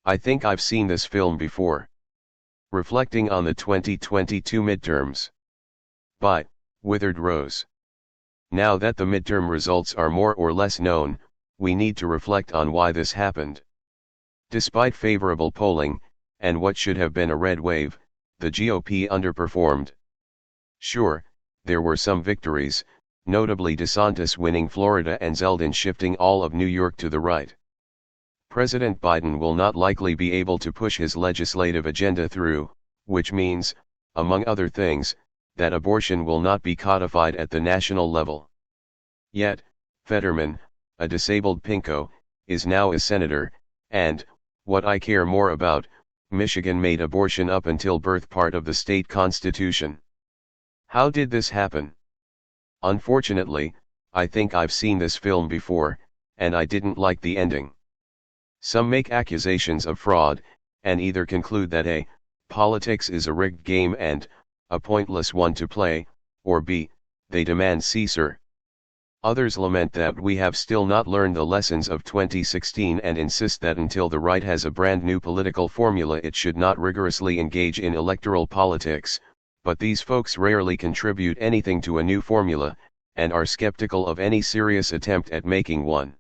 I think I've seen this film before. Reflecting on the 2022 midterms. By Withered Rose. Now that the midterm results are more or less known, we need to reflect on why this happened. Despite favorable polling, and what should have been a red wave, the GOP underperformed. Sure, there were some victories, notably DeSantis winning Florida and Zeldin shifting all of New York to the right. President Biden will not likely be able to push his legislative agenda through, which means, among other things, that abortion will not be codified at the national level. Yet, Fetterman, a disabled pinko, is now a senator, and, what I care more about, Michigan made abortion up until birth part of the state constitution. How did this happen? Unfortunately, I think I've seen this film before, and I didn't like the ending. Some make accusations of fraud, and either conclude that A, politics is a rigged game and, a pointless one to play, or B, they demand censure. Others lament that we have still not learned the lessons of 2016 and insist that until the right has a brand new political formula it should not rigorously engage in electoral politics, but these folks rarely contribute anything to a new formula, and are skeptical of any serious attempt at making one.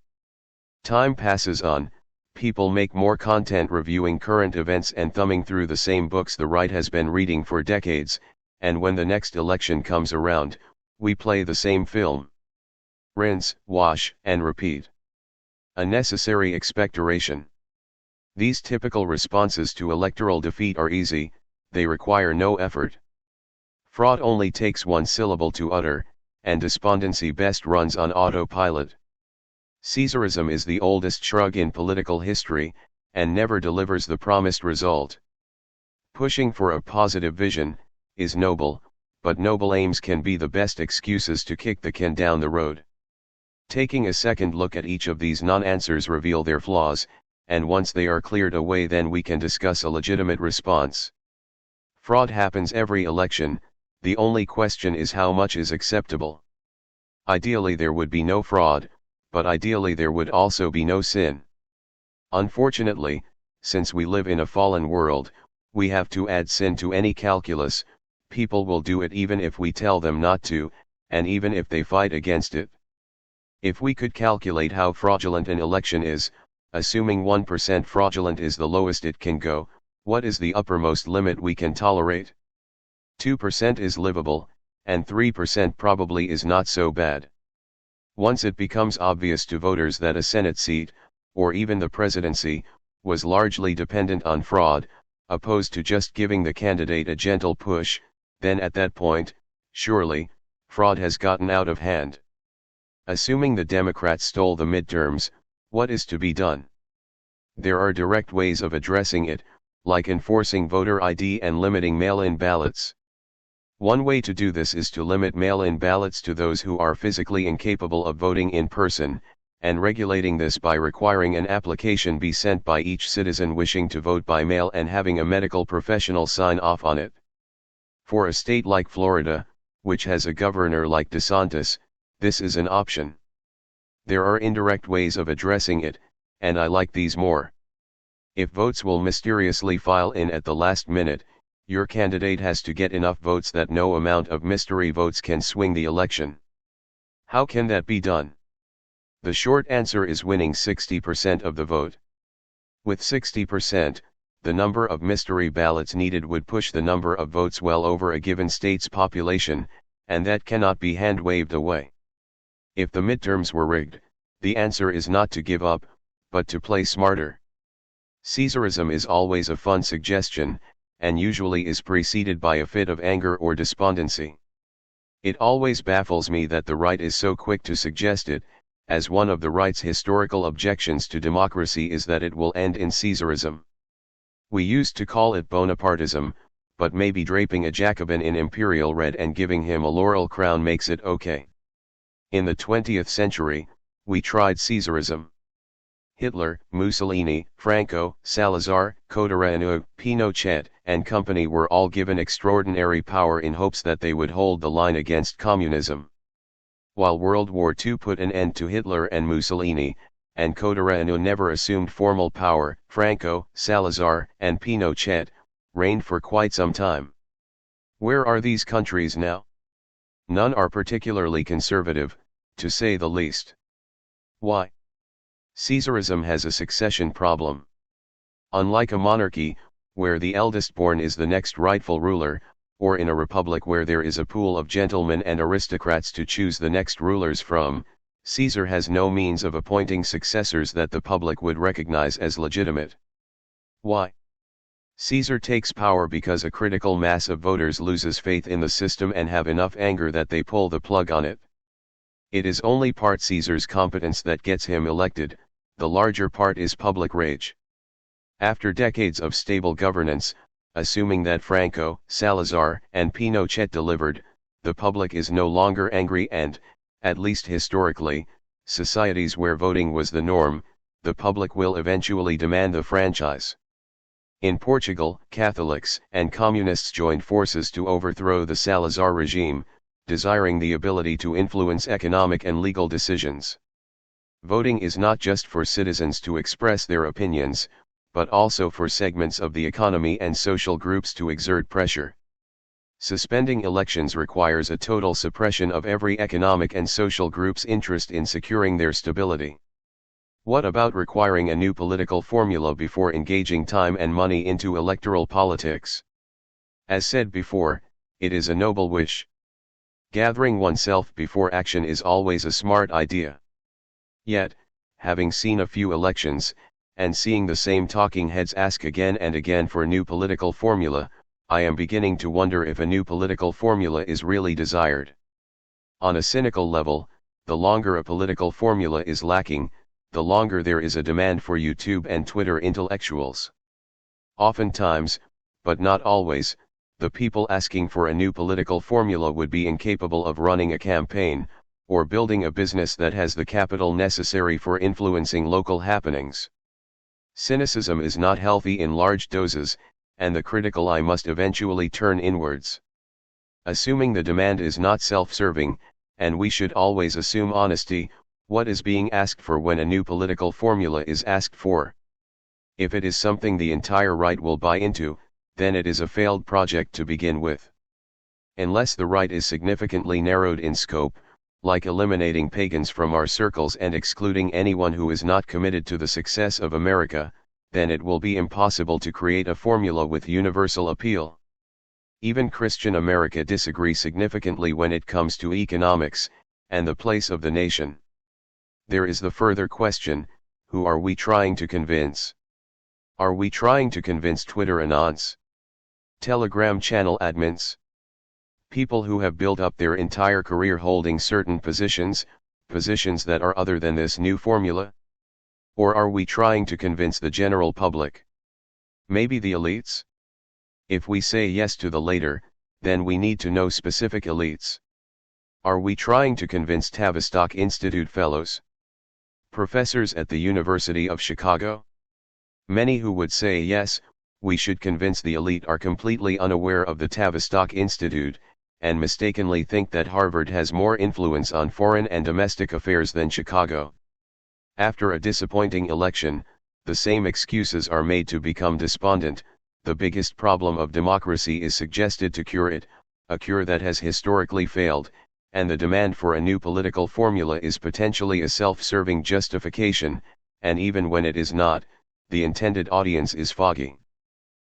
Time passes on, people make more content reviewing current events and thumbing through the same books the right has been reading for decades, and when the next election comes around, we play the same film. Rinse, wash, and repeat. A necessary expectoration. These typical responses to electoral defeat are easy, they require no effort. Fraud only takes one syllable to utter, and despondency best runs on autopilot. Caesarism is the oldest shrug in political history, and never delivers the promised result. Pushing for a positive vision is noble, but noble aims can be the best excuses to kick the can down the road. Taking a second look at each of these non-answers reveal their flaws, and once they are cleared away then we can discuss a legitimate response. Fraud happens every election, the only question is how much is acceptable. Ideally there would be no fraud, but ideally there would also be no sin. Unfortunately, since we live in a fallen world, we have to add sin to any calculus. People will do it even if we tell them not to, and even if they fight against it. If we could calculate how fraudulent an election is, assuming 1% fraudulent is the lowest it can go, what is the uppermost limit we can tolerate? 2% is livable, and 3% probably is not so bad. Once it becomes obvious to voters that a Senate seat, or even the presidency, was largely dependent on fraud, opposed to just giving the candidate a gentle push, then at that point, surely, fraud has gotten out of hand. Assuming the Democrats stole the midterms, what is to be done? There are direct ways of addressing it, like enforcing voter ID and limiting mail-in ballots. One way to do this is to limit mail-in ballots to those who are physically incapable of voting in person, and regulating this by requiring an application be sent by each citizen wishing to vote by mail and having a medical professional sign off on it. For a state like Florida, which has a governor like DeSantis, this is an option. There are indirect ways of addressing it, and I like these more. If votes will mysteriously file in at the last minute, your candidate has to get enough votes that no amount of mystery votes can swing the election. How can that be done? The short answer is winning 60% of the vote. With 60%, the number of mystery ballots needed would push the number of votes well over a given state's population, and that cannot be hand-waved away. If the midterms were rigged, the answer is not to give up, but to play smarter. Caesarism is always a fun suggestion, and usually is preceded by a fit of anger or despondency. It always baffles me that the right is so quick to suggest it, as one of the right's historical objections to democracy is that it will end in Caesarism. We used to call it Bonapartism, but maybe draping a Jacobin in imperial red and giving him a laurel crown makes it okay. In the 20th century, we tried Caesarism. Hitler, Mussolini, Franco, Salazar, Cottarino, Pinochet, and company were all given extraordinary power in hopes that they would hold the line against communism. While World War II put an end to Hitler and Mussolini, and Cotarano never assumed formal power. Franco, Salazar, and Pinochet reigned for quite some time. Where are these countries now? None are particularly conservative, to say the least. Why? Caesarism has a succession problem. Unlike a monarchy, where the eldest born is the next rightful ruler, or in a republic where there is a pool of gentlemen and aristocrats to choose the next rulers from, Caesar has no means of appointing successors that the public would recognize as legitimate. Why? Caesar takes power because a critical mass of voters loses faith in the system and have enough anger that they pull the plug on it. It is only part Caesar's competence that gets him elected, the larger part is public rage. After decades of stable governance, assuming that Franco, Salazar, and Pinochet delivered, the public is no longer angry and, at least historically, societies where voting was the norm, the public will eventually demand the franchise. In Portugal, Catholics and Communists joined forces to overthrow the Salazar regime, desiring the ability to influence economic and legal decisions. Voting is not just for citizens to express their opinions, but also for segments of the economy and social groups to exert pressure. Suspending elections requires a total suppression of every economic and social group's interest in securing their stability. What about requiring a new political formula before engaging time and money into electoral politics? As said before, it is a noble wish. Gathering oneself before action is always a smart idea. Yet, having seen a few elections, and seeing the same talking heads ask again and again for a new political formula, I am beginning to wonder if a new political formula is really desired. On a cynical level, the longer a political formula is lacking, the longer there is a demand for YouTube and Twitter intellectuals. Oftentimes, but not always, the people asking for a new political formula would be incapable of running a campaign, or building a business that has the capital necessary for influencing local happenings. Cynicism is not healthy in large doses, and the critical eye must eventually turn inwards. Assuming the demand is not self-serving, and we should always assume honesty, what is being asked for when a new political formula is asked for? If it is something the entire right will buy into, then it is a failed project to begin with. Unless the right is significantly narrowed in scope, like eliminating pagans from our circles and excluding anyone who is not committed to the success of America, then it will be impossible to create a formula with universal appeal. Even Christian America disagrees significantly when it comes to economics, and the place of the nation. There is the further question, who are we trying to convince? Are we trying to convince Twitter anons? Telegram channel admins? People who have built up their entire career holding certain positions that are other than this new formula? Or are we trying to convince the general public? Maybe the elites? If we say yes to the latter, then we need to know specific elites. Are we trying to convince Tavistock Institute fellows? Professors at the University of Chicago? Many who would say yes, we should convince the elite are completely unaware of the Tavistock Institute, and mistakenly think that Harvard has more influence on foreign and domestic affairs than Chicago. After a disappointing election, the same excuses are made to become despondent. The biggest problem of democracy is suggested to cure it, a cure that has historically failed, and the demand for a new political formula is potentially a self-serving justification, and even when it is not, the intended audience is foggy.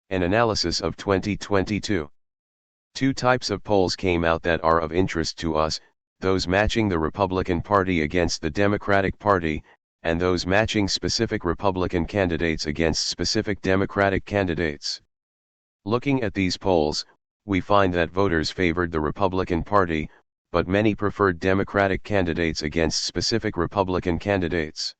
An analysis of 2022. Two types of polls came out that are of interest to us, those matching the Republican Party against the Democratic Party, and those matching specific Republican candidates against specific Democratic candidates. Looking at these polls, we find that voters favored the Republican Party, but many preferred Democratic candidates against specific Republican candidates.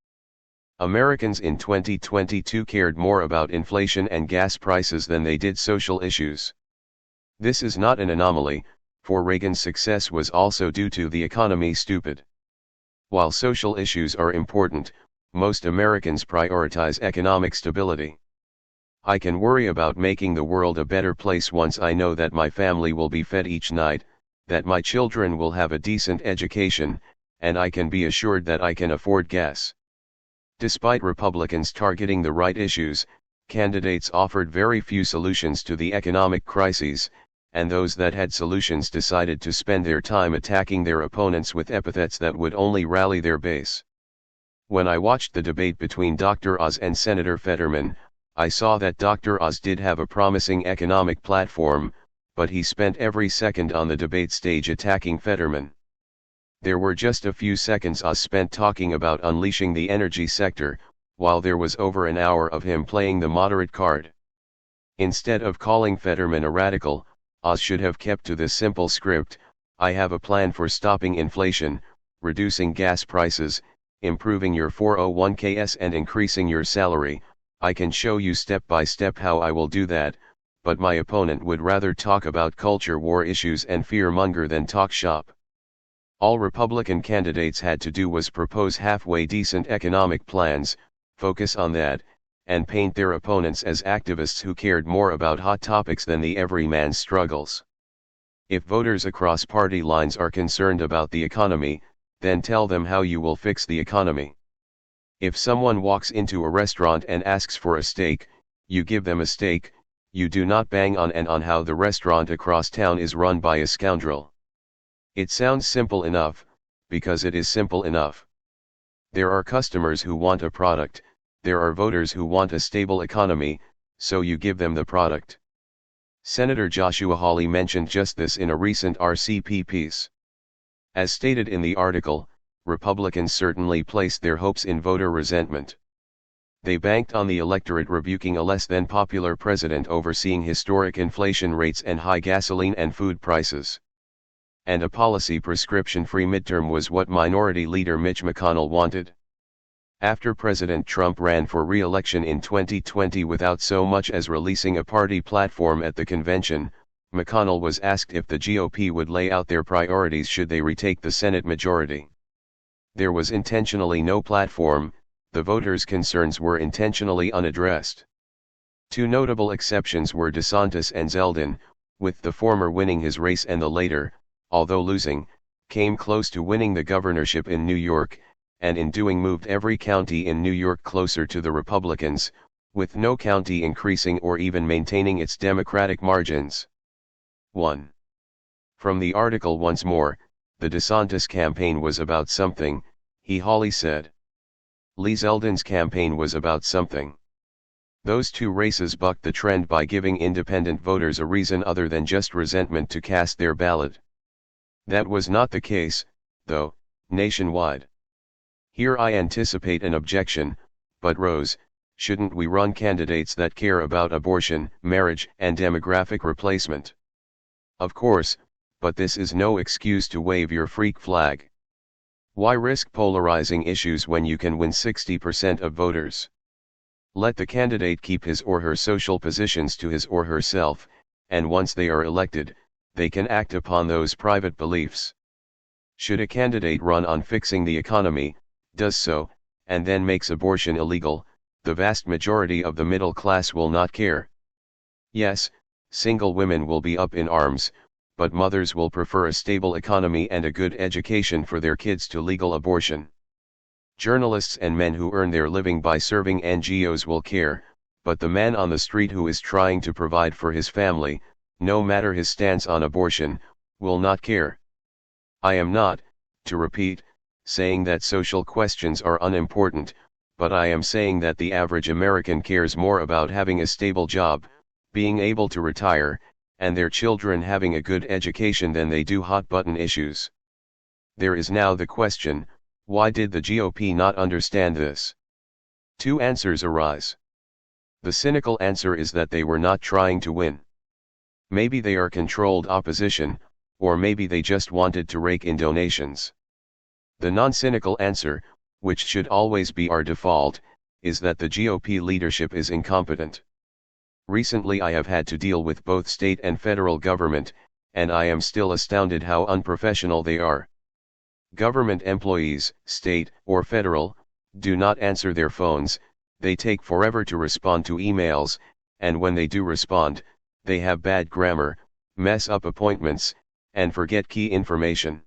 Americans in 2022 cared more about inflation and gas prices than they did social issues. This is not an anomaly, for Reagan's success was also due to the economy stupid. While social issues are important, most Americans prioritize economic stability. I can worry about making the world a better place once I know that my family will be fed each night, that my children will have a decent education, and I can be assured that I can afford gas. Despite Republicans targeting the right issues, candidates offered very few solutions to the economic crises, and those that had solutions decided to spend their time attacking their opponents with epithets that would only rally their base. When I watched the debate between Dr. Oz and Senator Fetterman, I saw that Dr. Oz did have a promising economic platform, but he spent every second on the debate stage attacking Fetterman. There were just a few seconds Oz spent talking about unleashing the energy sector, while there was over an hour of him playing the moderate card. Instead of calling Fetterman a radical, Oz should have kept to this simple script: I have a plan for stopping inflation, reducing gas prices, improving your 401ks and increasing your salary. I can show you step by step how I will do that, but my opponent would rather talk about culture war issues and fear-monger than talk shop. All Republican candidates had to do was propose halfway decent economic plans, focus on that, and paint their opponents as activists who cared more about hot topics than the everyman's struggles. If voters across party lines are concerned about the economy, then tell them how you will fix the economy. If someone walks into a restaurant and asks for a steak, you give them a steak. You do not bang on and on how the restaurant across town is run by a scoundrel. It sounds simple enough, because it is simple enough. There are customers who want a product, there are voters who want a stable economy, so you give them the product. Senator Joshua Hawley mentioned just this in a recent RCP piece. As stated in the article, Republicans certainly placed their hopes in voter resentment. They banked on the electorate rebuking a less than popular president overseeing historic inflation rates and high gasoline and food prices. And a policy prescription-free midterm was what Minority Leader Mitch McConnell wanted. After President Trump ran for re-election in 2020 without so much as releasing a party platform at the convention, McConnell was asked if the GOP would lay out their priorities should they retake the Senate majority. There was intentionally no platform. The voters' concerns were intentionally unaddressed. Two notable exceptions were DeSantis and Zeldin, with the former winning his race and the latter, although losing, came close to winning the governorship in New York, and in doing moved every county in New York closer to the Republicans, with no county increasing or even maintaining its Democratic margins. 1. From the article once more, the DeSantis campaign was about something, Hawley said. Lee Zeldin's campaign was about something. Those two races bucked the trend by giving independent voters a reason other than just resentment to cast their ballot. That was not the case, though, nationwide. Here I anticipate an objection, but Rose, shouldn't we run candidates that care about abortion, marriage, and demographic replacement? Of course, but this is no excuse to wave your freak flag. Why risk polarizing issues when you can win 60% of voters? Let the candidate keep his or her social positions to his or herself, and once they are elected, they can act upon those private beliefs. Should a candidate run on fixing the economy, does so, and then makes abortion illegal, the vast majority of the middle class will not care. Yes, single women will be up in arms, but mothers will prefer a stable economy and a good education for their kids to legal abortion. Journalists and men who earn their living by serving NGOs will care, but the man on the street who is trying to provide for his family, no matter his stance on abortion, will not care. I am not, to repeat, saying that social questions are unimportant, but I am saying that the average American cares more about having a stable job, being able to retire, and their children having a good education than they do hot-button issues. There is now the question, why did the GOP not understand this? Two answers arise. The cynical answer is that they were not trying to win. Maybe they are controlled opposition, or maybe they just wanted to rake in donations. The non-cynical answer, which should always be our default, is that the GOP leadership is incompetent. Recently I have had to deal with both state and federal government, and I am still astounded how unprofessional they are. Government employees, state or federal, do not answer their phones, they take forever to respond to emails, and when they do respond, they have bad grammar, mess up appointments, and forget key information.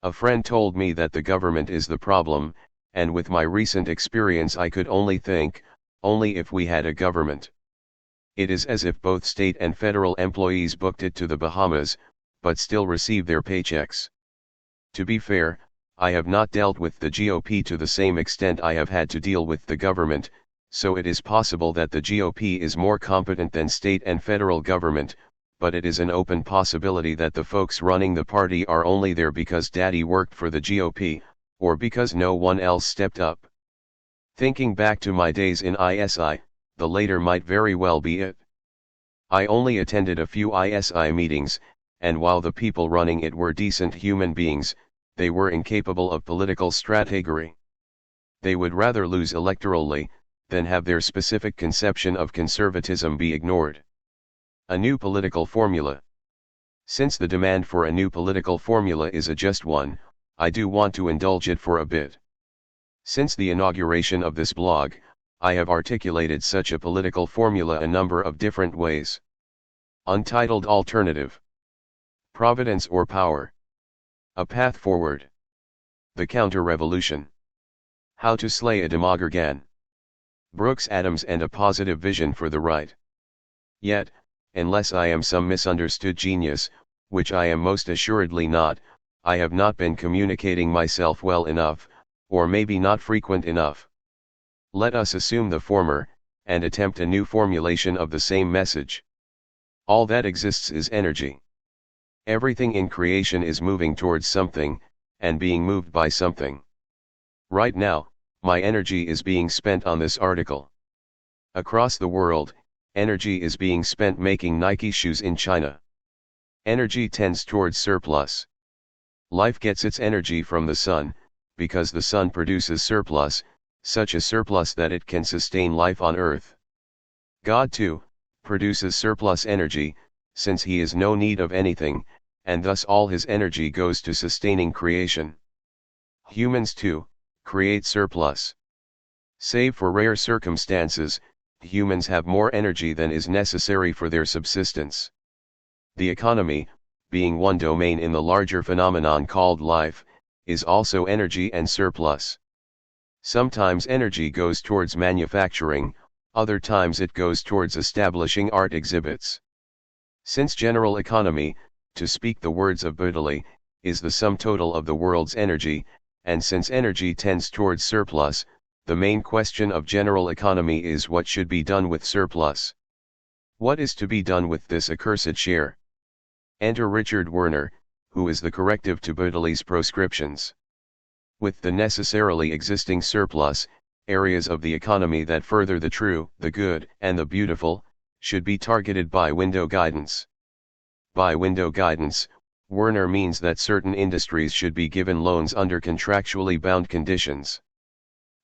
A friend told me that the government is the problem, and with my recent experience I could only think, only if we had a government. It is as if both state and federal employees booked it to the Bahamas, but still receive their paychecks. To be fair, I have not dealt with the GOP to the same extent I have had to deal with the government, so it is possible that the GOP is more competent than state and federal government, but it is an open possibility that the folks running the party are only there because daddy worked for the GOP, or because no one else stepped up. Thinking back to my days in ISI, the later might very well be it. I only attended a few ISI meetings, and while the people running it were decent human beings, they were incapable of political strategy. They would rather lose electorally, than have their specific conception of conservatism be ignored. A new political formula. Since the demand for a new political formula is a just one, I do want to indulge it for a bit. Since the inauguration of this blog, I have articulated such a political formula a number of different ways. Untitled Alternative. Providence or Power. A Path Forward. The Counter-Revolution. How to Slay a Demogorgon. Brooks Adams and a Positive Vision for the Right. Yet, unless I am some misunderstood genius, which I am most assuredly not, I have not been communicating myself well enough, or maybe not frequent enough. Let us assume the former, and attempt a new formulation of the same message. All that exists is energy. Everything in creation is moving towards something, and being moved by something. Right now, my energy is being spent on this article. Across the world, energy is being spent making Nike shoes in China. Energy tends towards surplus. Life gets its energy from the sun, because the sun produces surplus, such a surplus that it can sustain life on earth. God too, produces surplus energy, since he is no need of anything, and thus all his energy goes to sustaining creation. Humans too, create surplus. Save for rare circumstances, humans have more energy than is necessary for their subsistence. The economy, being one domain in the larger phenomenon called life, is also energy and surplus. Sometimes energy goes towards manufacturing, other times it goes towards establishing art exhibits. Since general economy, to speak the words of Bernoulli, is the sum total of the world's energy, and since energy tends towards surplus, the main question of general economy is what should be done with surplus. What is to be done with this accursed share? Enter Richard Werner, who is the corrective to Bernoulli's proscriptions. With the necessarily existing surplus, areas of the economy that further the true, the good, and the beautiful, should be targeted by window guidance. By window guidance, Werner means that certain industries should be given loans under contractually bound conditions.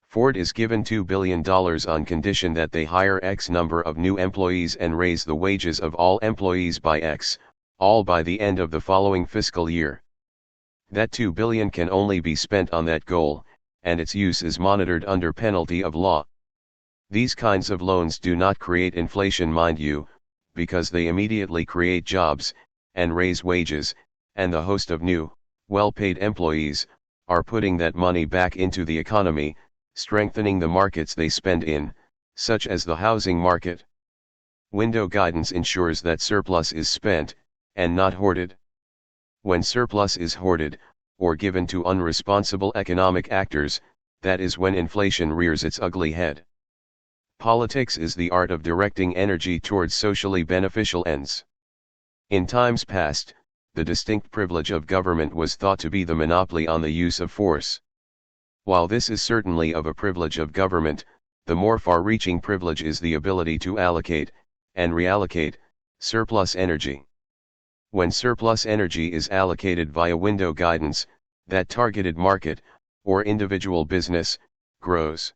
Ford is given $2 billion on condition that they hire X number of new employees and raise the wages of all employees by X, all by the end of the following fiscal year. That $2 billion can only be spent on that goal, and its use is monitored under penalty of law. These kinds of loans do not create inflation, mind you, because they immediately create jobs, and raise wages, and the host of new, well-paid employees, are putting that money back into the economy, strengthening the markets they spend in, such as the housing market. Window guidance ensures that surplus is spent, and not hoarded. When surplus is hoarded, or given to unresponsible economic actors, that is when inflation rears its ugly head. Politics is the art of directing energy towards socially beneficial ends. In times past, the distinct privilege of government was thought to be the monopoly on the use of force. While this is certainly of a privilege of government, the more far-reaching privilege is the ability to allocate, and reallocate, surplus energy. When surplus energy is allocated via window guidance, that targeted market, or individual business, grows.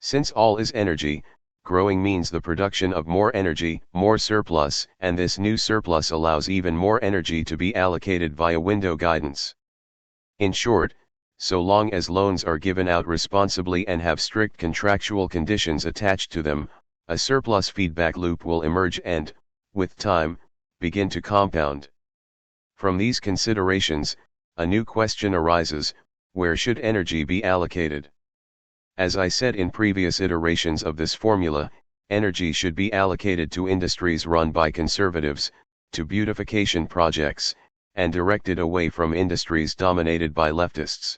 Since all is energy, growing means the production of more energy, more surplus, and this new surplus allows even more energy to be allocated via window guidance. In short, so long as loans are given out responsibly and have strict contractual conditions attached to them, a surplus feedback loop will emerge and, with time, begin to compound. From these considerations, a new question arises: where should energy be allocated? As I said in previous iterations of this formula, energy should be allocated to industries run by conservatives, to beautification projects, and directed away from industries dominated by leftists.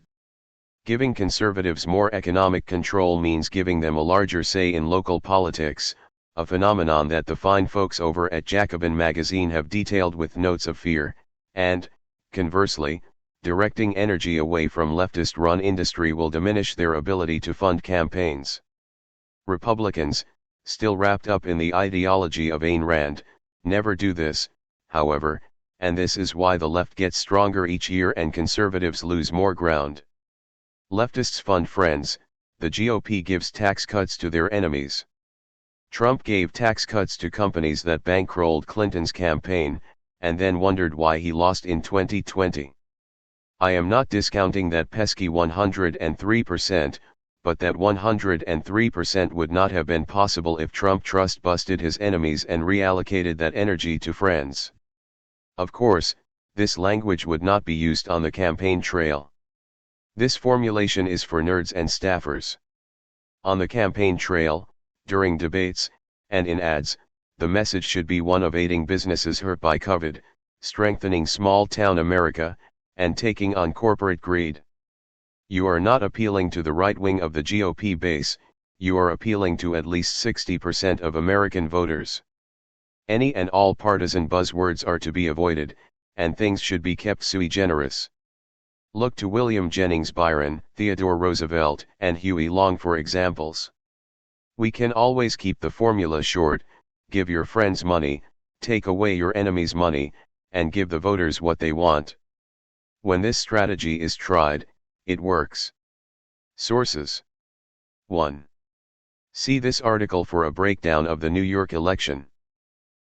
Giving conservatives more economic control means giving them a larger say in local politics, a phenomenon that the fine folks over at Jacobin magazine have detailed with notes of fear, and, conversely, directing energy away from leftist-run industry will diminish their ability to fund campaigns. Republicans, still wrapped up in the ideology of Ayn Rand, never do this, however, and this is why the left gets stronger each year and conservatives lose more ground. Leftists fund friends, the GOP gives tax cuts to their enemies. Trump gave tax cuts to companies that bankrolled Clinton's campaign, and then wondered why he lost in 2020. I am not discounting that pesky 103%, but that 103% would not have been possible if Trump trust busted his enemies and reallocated that energy to friends. Of course, this language would not be used on the campaign trail. This formulation is for nerds and staffers. On the campaign trail, during debates, and in ads, the message should be one of aiding businesses hurt by COVID, strengthening small-town America, and taking on corporate greed. You are not appealing to the right wing of the GOP base, you are appealing to at least 60% of American voters. Any and all partisan buzzwords are to be avoided, and things should be kept sui generis. Look to William Jennings Bryan, Theodore Roosevelt, and Huey Long for examples. We can always keep the formula short: give your friends money, take away your enemies' money, and give the voters what they want. When this strategy is tried, it works. Sources: 1. See this article for a breakdown of the New York election.